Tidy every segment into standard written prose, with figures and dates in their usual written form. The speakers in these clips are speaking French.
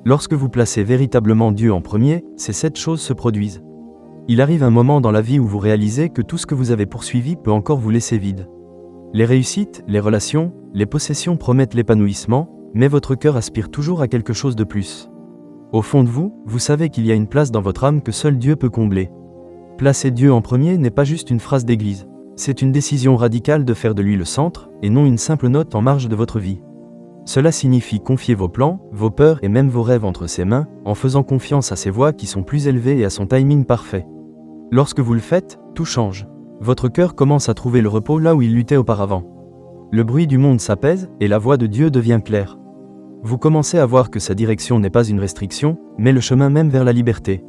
Lorsque vous placez véritablement Dieu en premier, ces 7 choses se produisent. Il arrive un moment dans la vie où vous réalisez que tout ce que vous avez poursuivi peut encore vous laisser vide. Les réussites, les relations, les possessions promettent l'épanouissement, mais votre cœur aspire toujours à quelque chose de plus. Au fond de vous, vous savez qu'il y a une place dans votre âme que seul Dieu peut combler. Placer Dieu en premier n'est pas juste une phrase d'église. C'est une décision radicale de faire de lui le centre, et non une simple note en marge de votre vie. Cela signifie confier vos plans, vos peurs et même vos rêves entre ses mains, en faisant confiance à ses voies qui sont plus élevées et à son timing parfait. Lorsque vous le faites, tout change. Votre cœur commence à trouver le repos là où il luttait auparavant. Le bruit du monde s'apaise, et la voix de Dieu devient claire. Vous commencez à voir que sa direction n'est pas une restriction, mais le chemin même vers la liberté.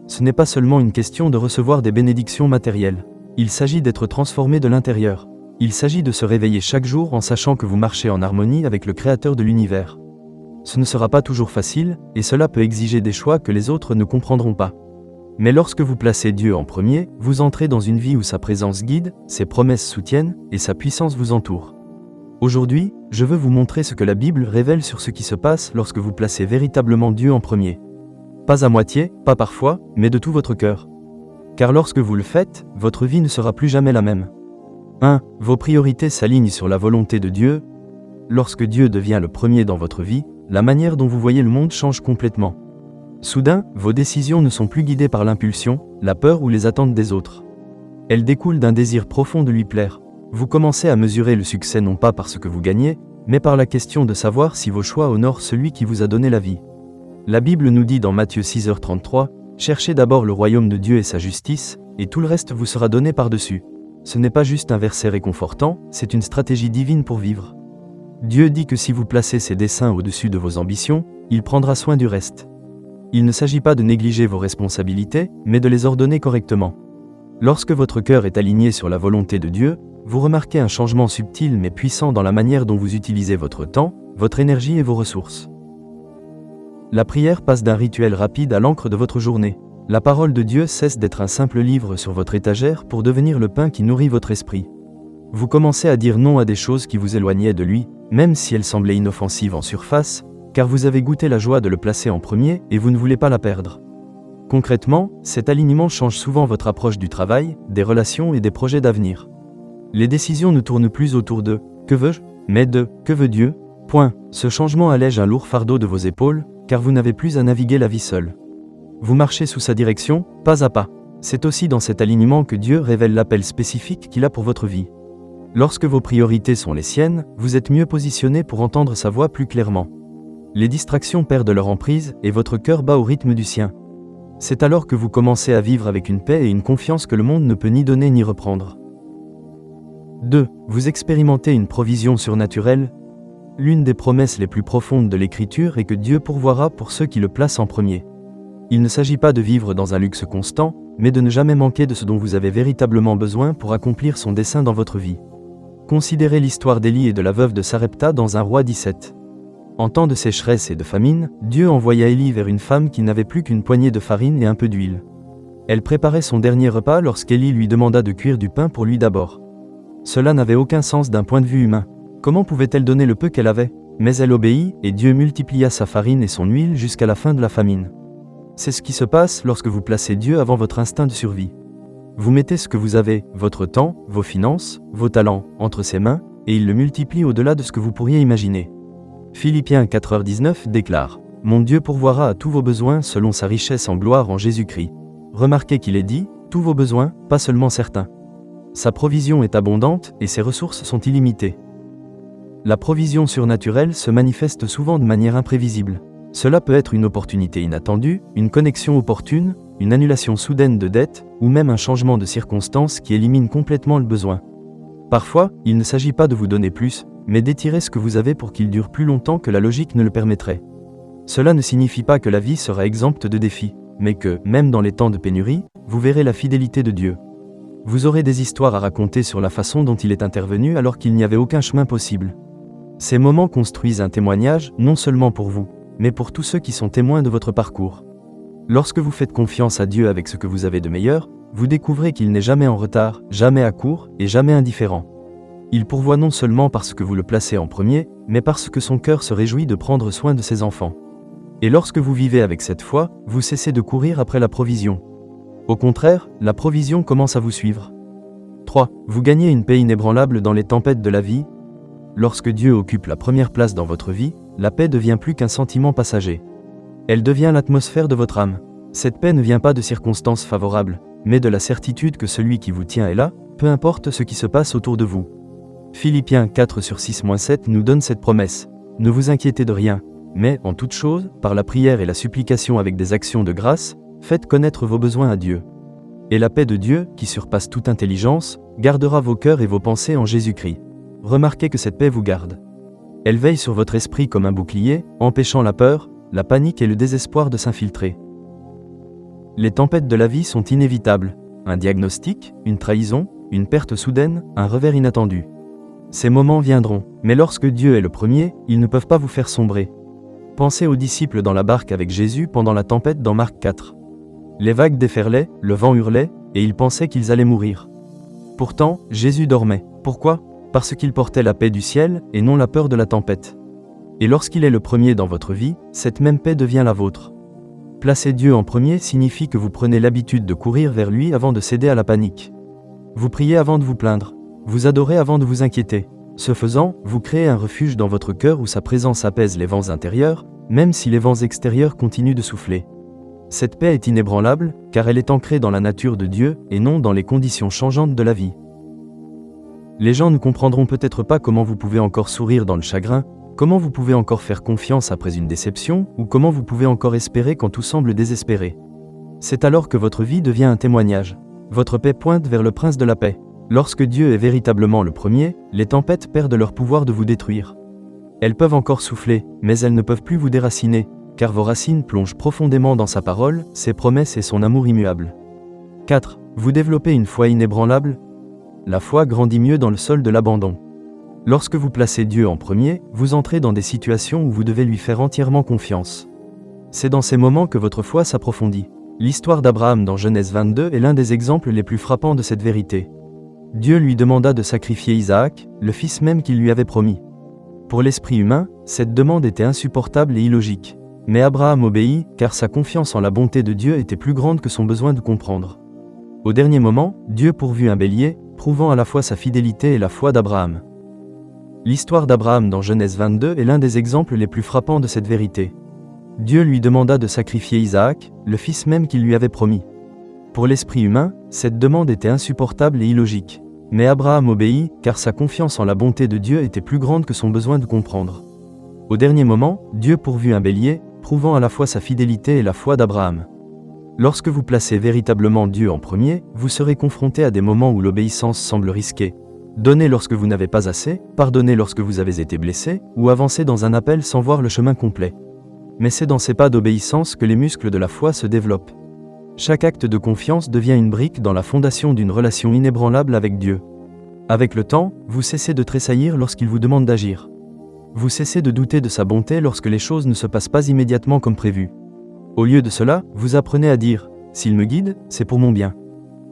Ce n'est pas seulement une question de recevoir des bénédictions matérielles. Il s'agit d'être transformé de l'intérieur. Il s'agit de se réveiller chaque jour en sachant que vous marchez en harmonie avec le Créateur de l'univers. Ce ne sera pas toujours facile, et cela peut exiger des choix que les autres ne comprendront pas. Mais lorsque vous placez Dieu en premier, vous entrez dans une vie où sa présence guide, ses promesses soutiennent, et sa puissance vous entoure. Aujourd'hui, je veux vous montrer ce que la Bible révèle sur ce qui se passe lorsque vous placez véritablement Dieu en premier. Pas à moitié, pas parfois, mais de tout votre cœur. Car lorsque vous le faites, votre vie ne sera plus jamais la même. 1. Vos priorités s'alignent sur la volonté de Dieu. Lorsque Dieu devient le premier dans votre vie, la manière dont vous voyez le monde change complètement. Soudain, vos décisions ne sont plus guidées par l'impulsion, la peur ou les attentes des autres. Elles découlent d'un désir profond de lui plaire. Vous commencez à mesurer le succès non pas par ce que vous gagnez, mais par la question de savoir si vos choix honorent celui qui vous a donné la vie. La Bible nous dit dans Matthieu 6h33, « Cherchez d'abord le royaume de Dieu et sa justice, et tout le reste vous sera donné par-dessus. » Ce n'est pas juste un verset réconfortant, c'est une stratégie divine pour vivre. Dieu dit que si vous placez ses desseins au-dessus de vos ambitions, il prendra soin du reste. Il ne s'agit pas de négliger vos responsabilités, mais de les ordonner correctement. Lorsque votre cœur est aligné sur la volonté de Dieu, vous remarquez un changement subtil mais puissant dans la manière dont vous utilisez votre temps, votre énergie et vos ressources. La prière passe d'un rituel rapide à l'encre de votre journée. La parole de Dieu cesse d'être un simple livre sur votre étagère pour devenir le pain qui nourrit votre esprit. Vous commencez à dire non à des choses qui vous éloignaient de lui, même si elles semblaient inoffensives en surface, car vous avez goûté la joie de le placer en premier et vous ne voulez pas la perdre. Concrètement, cet alignement change souvent votre approche du travail, des relations et des projets d'avenir. Les décisions ne tournent plus autour de « que veux-je ?» mais de « que veut Dieu ?» Point. Ce changement allège un lourd fardeau de vos épaules, car vous n'avez plus à naviguer la vie seul. Vous marchez sous sa direction, pas à pas. C'est aussi dans cet alignement que Dieu révèle l'appel spécifique qu'il a pour votre vie. Lorsque vos priorités sont les siennes, vous êtes mieux positionné pour entendre sa voix plus clairement. Les distractions perdent leur emprise et votre cœur bat au rythme du sien. C'est alors que vous commencez à vivre avec une paix et une confiance que le monde ne peut ni donner ni reprendre. 2. Vous expérimentez une provision surnaturelle. L'une des promesses les plus profondes de l'Écriture est que Dieu pourvoira pour ceux qui le placent en premier. Il ne s'agit pas de vivre dans un luxe constant, mais de ne jamais manquer de ce dont vous avez véritablement besoin pour accomplir son dessein dans votre vie. Considérez l'histoire d'Élie et de la veuve de Sarepta dans 1 Roi 17. En temps de sécheresse et de famine, Dieu envoya Élie vers une femme qui n'avait plus qu'une poignée de farine et un peu d'huile. Elle préparait son dernier repas lorsqu'Élie lui demanda de cuire du pain pour lui d'abord. Cela n'avait aucun sens d'un point de vue humain. Comment pouvait-elle donner le peu qu'elle avait? Mais elle obéit, et Dieu multiplia sa farine et son huile jusqu'à la fin de la famine. C'est ce qui se passe lorsque vous placez Dieu avant votre instinct de survie. Vous mettez ce que vous avez, votre temps, vos finances, vos talents, entre ses mains, et il le multiplie au-delà de ce que vous pourriez imaginer. Philippiens 4h19 déclare « Mon Dieu pourvoira à tous vos besoins selon sa richesse en gloire en Jésus-Christ. » Remarquez qu'il est dit « tous vos besoins, pas seulement certains ». Sa provision est abondante et ses ressources sont illimitées. La provision surnaturelle se manifeste souvent de manière imprévisible. Cela peut être une opportunité inattendue, une connexion opportune, une annulation soudaine de dettes, ou même un changement de circonstance qui élimine complètement le besoin. Parfois, il ne s'agit pas de vous donner plus, mais d'étirer ce que vous avez pour qu'il dure plus longtemps que la logique ne le permettrait. Cela ne signifie pas que la vie sera exempte de défis, mais que, même dans les temps de pénurie, vous verrez la fidélité de Dieu. Vous aurez des histoires à raconter sur la façon dont il est intervenu alors qu'il n'y avait aucun chemin possible. Ces moments construisent un témoignage, non seulement pour vous, mais pour tous ceux qui sont témoins de votre parcours. Lorsque vous faites confiance à Dieu avec ce que vous avez de meilleur, vous découvrez qu'il n'est jamais en retard, jamais à court et jamais indifférent. Il pourvoit non seulement parce que vous le placez en premier, mais parce que son cœur se réjouit de prendre soin de ses enfants. Et lorsque vous vivez avec cette foi, vous cessez de courir après la provision. Au contraire, la provision commence à vous suivre. 3. Vous gagnez une paix inébranlable dans les tempêtes de la vie. Lorsque Dieu occupe la première place dans votre vie, la paix devient plus qu'un sentiment passager. Elle devient l'atmosphère de votre âme. Cette paix ne vient pas de circonstances favorables, mais de la certitude que celui qui vous tient est là, peu importe ce qui se passe autour de vous. Philippiens 4:6-7 nous donne cette promesse. Ne vous inquiétez de rien, mais, en toute chose, par la prière et la supplication avec des actions de grâce, faites connaître vos besoins à Dieu. Et la paix de Dieu, qui surpasse toute intelligence, gardera vos cœurs et vos pensées en Jésus-Christ. Remarquez que cette paix vous garde. Elle veille sur votre esprit comme un bouclier, empêchant la peur, la panique et le désespoir de s'infiltrer. Les tempêtes de la vie sont inévitables. Un diagnostic, une trahison, une perte soudaine, un revers inattendu. Ces moments viendront, mais lorsque Dieu est le premier, ils ne peuvent pas vous faire sombrer. Pensez aux disciples dans la barque avec Jésus pendant la tempête dans Marc 4. Les vagues déferlaient, le vent hurlait, et ils pensaient qu'ils allaient mourir. Pourtant, Jésus dormait. Pourquoi ? Parce qu'il portait la paix du ciel, et non la peur de la tempête. Et lorsqu'il est le premier dans votre vie, cette même paix devient la vôtre. Placer Dieu en premier signifie que vous prenez l'habitude de courir vers lui avant de céder à la panique. Vous priez avant de vous plaindre. Vous adorez avant de vous inquiéter. Ce faisant, vous créez un refuge dans votre cœur où sa présence apaise les vents intérieurs, même si les vents extérieurs continuent de souffler. Cette paix est inébranlable, car elle est ancrée dans la nature de Dieu et non dans les conditions changeantes de la vie. Les gens ne comprendront peut-être pas comment vous pouvez encore sourire dans le chagrin, comment vous pouvez encore faire confiance après une déception, ou comment vous pouvez encore espérer quand tout semble désespéré. C'est alors que votre vie devient un témoignage. Votre paix pointe vers le prince de la paix. Lorsque Dieu est véritablement le premier, les tempêtes perdent leur pouvoir de vous détruire. Elles peuvent encore souffler, mais elles ne peuvent plus vous déraciner, car vos racines plongent profondément dans sa parole, ses promesses et son amour immuable. 4. Vous développez une foi inébranlable. La foi grandit mieux dans le sol de l'abandon. Lorsque vous placez Dieu en premier, vous entrez dans des situations où vous devez lui faire entièrement confiance. C'est dans ces moments que votre foi s'approfondit. L'histoire d'Abraham dans Genèse 22 est l'un des exemples les plus frappants de cette vérité. Dieu lui demanda de sacrifier Isaac, le fils même qu'il lui avait promis. Pour l'esprit humain, cette demande était insupportable et illogique. Mais Abraham obéit, car sa confiance en la bonté de Dieu était plus grande que son besoin de comprendre. Au dernier moment, Dieu pourvut un bélier, prouvant à la fois sa fidélité et la foi d'Abraham. L'histoire d'Abraham dans Genèse 22 est l'un des exemples les plus frappants de cette vérité. Dieu lui demanda de sacrifier Isaac, le fils même qu'il lui avait promis. Pour l'esprit humain, cette demande était insupportable et illogique. Mais Abraham obéit, car sa confiance en la bonté de Dieu était plus grande que son besoin de comprendre. Au dernier moment, Dieu pourvut un bélier, prouvant à la fois sa fidélité et la foi d'Abraham. Lorsque vous placez véritablement Dieu en premier, vous serez confronté à des moments où l'obéissance semble risquée. Donnez lorsque vous n'avez pas assez, pardonnez lorsque vous avez été blessé, ou avancez dans un appel sans voir le chemin complet. Mais c'est dans ces pas d'obéissance que les muscles de la foi se développent. Chaque acte de confiance devient une brique dans la fondation d'une relation inébranlable avec Dieu. Avec le temps, vous cessez de tressaillir lorsqu'il vous demande d'agir. Vous cessez de douter de sa bonté lorsque les choses ne se passent pas immédiatement comme prévu. Au lieu de cela, vous apprenez à dire « S'il me guide, c'est pour mon bien.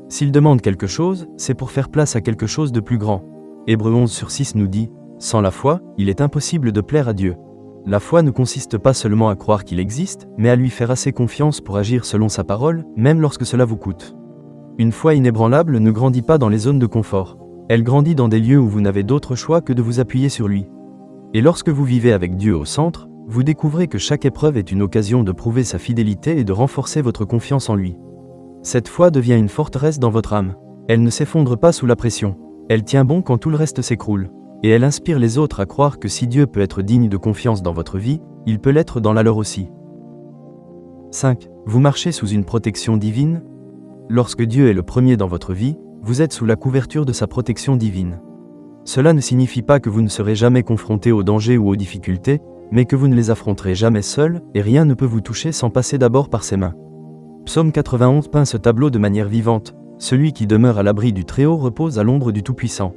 S'il demande quelque chose, c'est pour faire place à quelque chose de plus grand. » Hébreux 11:6 nous dit « Sans la foi, il est impossible de plaire à Dieu. » La foi ne consiste pas seulement à croire qu'il existe, mais à lui faire assez confiance pour agir selon sa parole, même lorsque cela vous coûte. Une foi inébranlable ne grandit pas dans les zones de confort. Elle grandit dans des lieux où vous n'avez d'autre choix que de vous appuyer sur lui. Et lorsque vous vivez avec Dieu au centre, vous découvrez que chaque épreuve est une occasion de prouver sa fidélité et de renforcer votre confiance en lui. Cette foi devient une forteresse dans votre âme. Elle ne s'effondre pas sous la pression. Elle tient bon quand tout le reste s'écroule. Et elle inspire les autres à croire que si Dieu peut être digne de confiance dans votre vie, il peut l'être dans la leur aussi. 5. Vous marchez sous une protection divine. Lorsque Dieu est le premier dans votre vie, vous êtes sous la couverture de sa protection divine. Cela ne signifie pas que vous ne serez jamais confronté aux dangers ou aux difficultés, mais que vous ne les affronterez jamais seul, et rien ne peut vous toucher sans passer d'abord par ses mains. Psaume 91 peint ce tableau de manière vivante. Celui qui demeure à l'abri du Très-Haut repose à l'ombre du Tout-Puissant.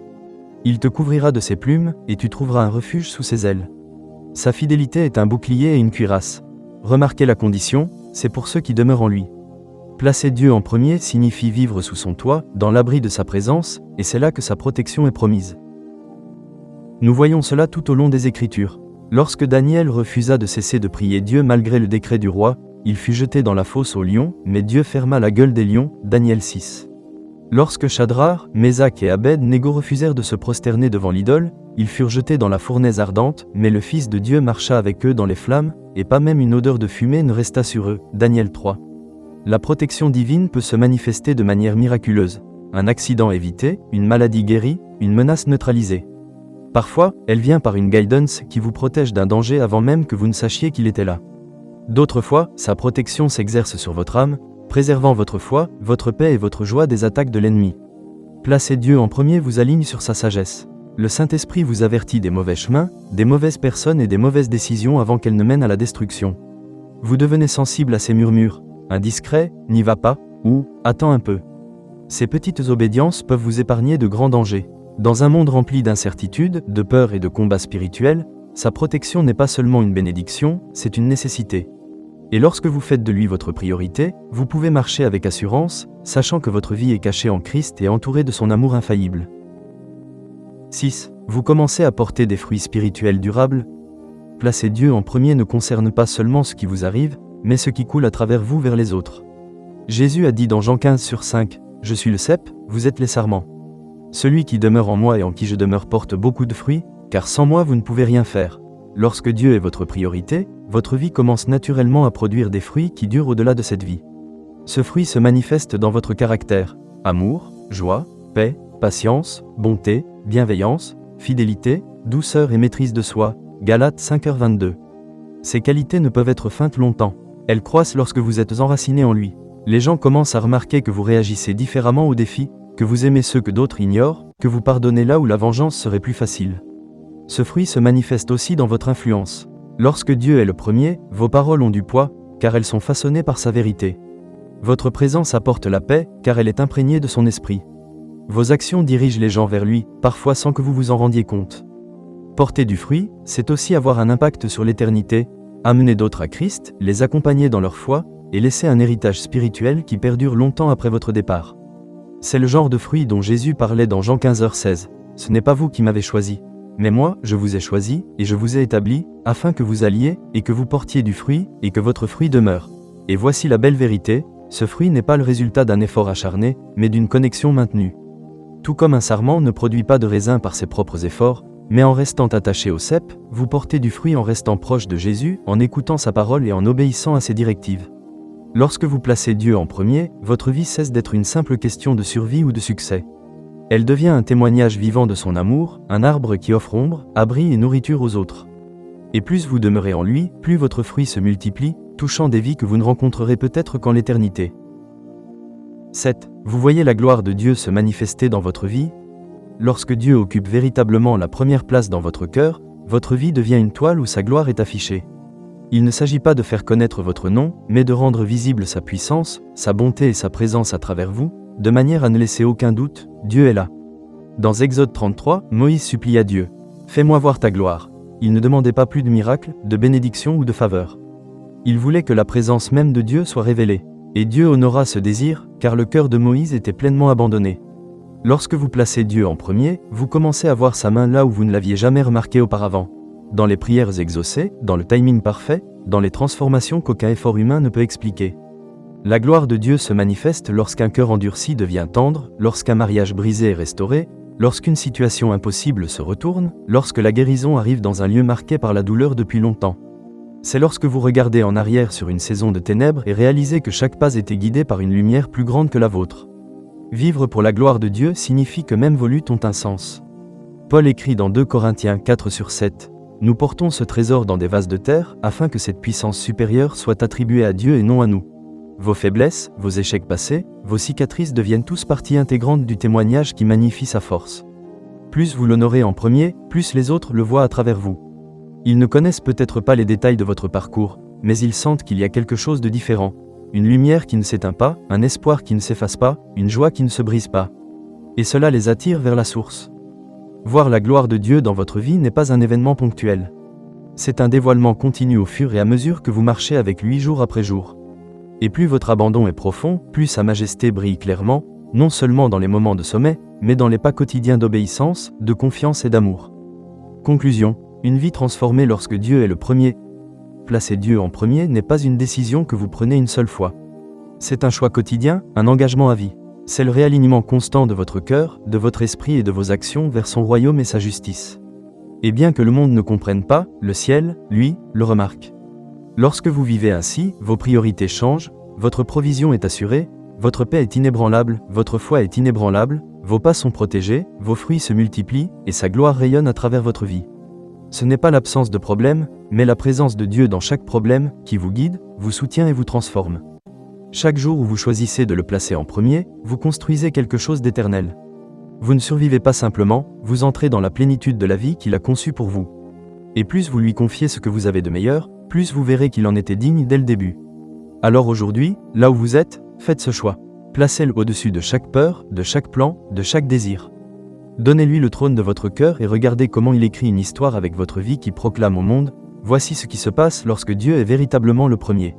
Il te couvrira de ses plumes, et tu trouveras un refuge sous ses ailes. Sa fidélité est un bouclier et une cuirasse. Remarquez la condition, c'est pour ceux qui demeurent en lui. Placer Dieu en premier signifie vivre sous son toit, dans l'abri de sa présence, et c'est là que sa protection est promise. Nous voyons cela tout au long des Écritures. Lorsque Daniel refusa de cesser de prier Dieu malgré le décret du roi, il fut jeté dans la fosse aux lions, mais Dieu ferma la gueule des lions, Daniel 6. Lorsque Shadrach, Mésach et Abed-Négo refusèrent de se prosterner devant l'idole, ils furent jetés dans la fournaise ardente, mais le Fils de Dieu marcha avec eux dans les flammes, et pas même une odeur de fumée ne resta sur eux, Daniel 3. La protection divine peut se manifester de manière miraculeuse. Un accident évité, une maladie guérie, une menace neutralisée. Parfois, elle vient par une guidance qui vous protège d'un danger avant même que vous ne sachiez qu'il était là. D'autres fois, sa protection s'exerce sur votre âme, préservant votre foi, votre paix et votre joie des attaques de l'ennemi. Placer Dieu en premier vous aligne sur sa sagesse. Le Saint-Esprit vous avertit des mauvais chemins, des mauvaises personnes et des mauvaises décisions avant qu'elles ne mènent à la destruction. Vous devenez sensible à ces murmures, indiscrets, n'y va pas, ou attends un peu. Ces petites obédiences peuvent vous épargner de grands dangers. Dans un monde rempli d'incertitudes, de peur et de combats spirituels, sa protection n'est pas seulement une bénédiction, c'est une nécessité. Et lorsque vous faites de lui votre priorité, vous pouvez marcher avec assurance, sachant que votre vie est cachée en Christ et entourée de son amour infaillible. 6. Vous commencez à porter des fruits spirituels durables. Placer Dieu en premier ne concerne pas seulement ce qui vous arrive, mais ce qui coule à travers vous vers les autres. Jésus a dit dans Jean 15/5, « Je suis le cep, vous êtes les sarments. Celui qui demeure en moi et en qui je demeure porte beaucoup de fruits, car sans moi vous ne pouvez rien faire. » Lorsque Dieu est votre priorité, votre vie commence naturellement à produire des fruits qui durent au-delà de cette vie. Ce fruit se manifeste dans votre caractère: amour, joie, paix, patience, bonté, bienveillance, fidélité, douceur et maîtrise de soi. Galates 5h22. Ces qualités ne peuvent être feintes longtemps. Elles croissent lorsque vous êtes enraciné en lui. Les gens commencent à remarquer que vous réagissez différemment aux défis, que vous aimez ceux que d'autres ignorent, que vous pardonnez là où la vengeance serait plus facile. Ce fruit se manifeste aussi dans votre influence. Lorsque Dieu est le premier, vos paroles ont du poids, car elles sont façonnées par sa vérité. Votre présence apporte la paix, car elle est imprégnée de son esprit. Vos actions dirigent les gens vers lui, parfois sans que vous vous en rendiez compte. Porter du fruit, c'est aussi avoir un impact sur l'éternité, amener d'autres à Christ, les accompagner dans leur foi, et laisser un héritage spirituel qui perdure longtemps après votre départ. C'est le genre de fruit dont Jésus parlait dans Jean 15h16. Ce n'est pas vous qui m'avez choisi. Mais moi, je vous ai choisi, et je vous ai établi, afin que vous alliez, et que vous portiez du fruit, et que votre fruit demeure. Et voici la belle vérité, ce fruit n'est pas le résultat d'un effort acharné, mais d'une connexion maintenue. Tout comme un sarment ne produit pas de raisin par ses propres efforts, mais en restant attaché au cep, vous portez du fruit en restant proche de Jésus, en écoutant sa parole et en obéissant à ses directives. Lorsque vous placez Dieu en premier, votre vie cesse d'être une simple question de survie ou de succès. Elle devient un témoignage vivant de son amour, un arbre qui offre ombre, abri et nourriture aux autres. Et plus vous demeurez en lui, plus votre fruit se multiplie, touchant des vies que vous ne rencontrerez peut-être qu'en l'éternité. 7. Vous voyez la gloire de Dieu se manifester dans votre vie. Lorsque Dieu occupe véritablement la première place dans votre cœur, votre vie devient une toile où sa gloire est affichée. Il ne s'agit pas de faire connaître votre nom, mais de rendre visible sa puissance, sa bonté et sa présence à travers vous, de manière à ne laisser aucun doute, Dieu est là. Dans Exode 33, Moïse supplia Dieu: « Fais-moi voir ta gloire. » Il ne demandait pas plus de miracles, de bénédictions ou de faveurs. Il voulait que la présence même de Dieu soit révélée. Et Dieu honora ce désir, car le cœur de Moïse était pleinement abandonné. Lorsque vous placez Dieu en premier, vous commencez à voir sa main là où vous ne l'aviez jamais remarqué auparavant. Dans les prières exaucées, dans le timing parfait, dans les transformations qu'aucun effort humain ne peut expliquer. La gloire de Dieu se manifeste lorsqu'un cœur endurci devient tendre, lorsqu'un mariage brisé est restauré, lorsqu'une situation impossible se retourne, lorsque la guérison arrive dans un lieu marqué par la douleur depuis longtemps. C'est lorsque vous regardez en arrière sur une saison de ténèbres et réalisez que chaque pas était guidé par une lumière plus grande que la vôtre. Vivre pour la gloire de Dieu signifie que même vos luttes ont un sens. Paul écrit dans 2 Corinthiens 4/7, « Nous portons ce trésor dans des vases de terre, afin que cette puissance supérieure soit attribuée à Dieu et non à nous. » Vos faiblesses, vos échecs passés, vos cicatrices deviennent tous partie intégrante du témoignage qui magnifie sa force. Plus vous l'honorez en premier, plus les autres le voient à travers vous. Ils ne connaissent peut-être pas les détails de votre parcours, mais ils sentent qu'il y a quelque chose de différent. Une lumière qui ne s'éteint pas, un espoir qui ne s'efface pas, une joie qui ne se brise pas. Et cela les attire vers la source. Voir la gloire de Dieu dans votre vie n'est pas un événement ponctuel. C'est un dévoilement continu au fur et à mesure que vous marchez avec lui jour après jour. Et plus votre abandon est profond, plus sa majesté brille clairement, non seulement dans les moments de sommet, mais dans les pas quotidiens d'obéissance, de confiance et d'amour. Conclusion. Une vie transformée lorsque Dieu est le premier. Placer Dieu en premier n'est pas une décision que vous prenez une seule fois. C'est un choix quotidien, un engagement à vie. C'est le réalignement constant de votre cœur, de votre esprit et de vos actions vers son royaume et sa justice. Et bien que le monde ne comprenne pas, le ciel, lui, le remarque. Lorsque vous vivez ainsi, vos priorités changent, votre provision est assurée, votre paix est inébranlable, votre foi est inébranlable, vos pas sont protégés, vos fruits se multiplient, et sa gloire rayonne à travers votre vie. Ce n'est pas l'absence de problème, mais la présence de Dieu dans chaque problème, qui vous guide, vous soutient et vous transforme. Chaque jour où vous choisissez de le placer en premier, vous construisez quelque chose d'éternel. Vous ne survivez pas simplement, vous entrez dans la plénitude de la vie qu'il a conçue pour vous. Et plus vous lui confiez ce que vous avez de meilleur, plus vous verrez qu'il en était digne dès le début. Alors aujourd'hui, là où vous êtes, faites ce choix. Placez-le au-dessus de chaque peur, de chaque plan, de chaque désir. Donnez-lui le trône de votre cœur et regardez comment il écrit une histoire avec votre vie qui proclame au monde « Voici ce qui se passe lorsque Dieu est véritablement le premier ».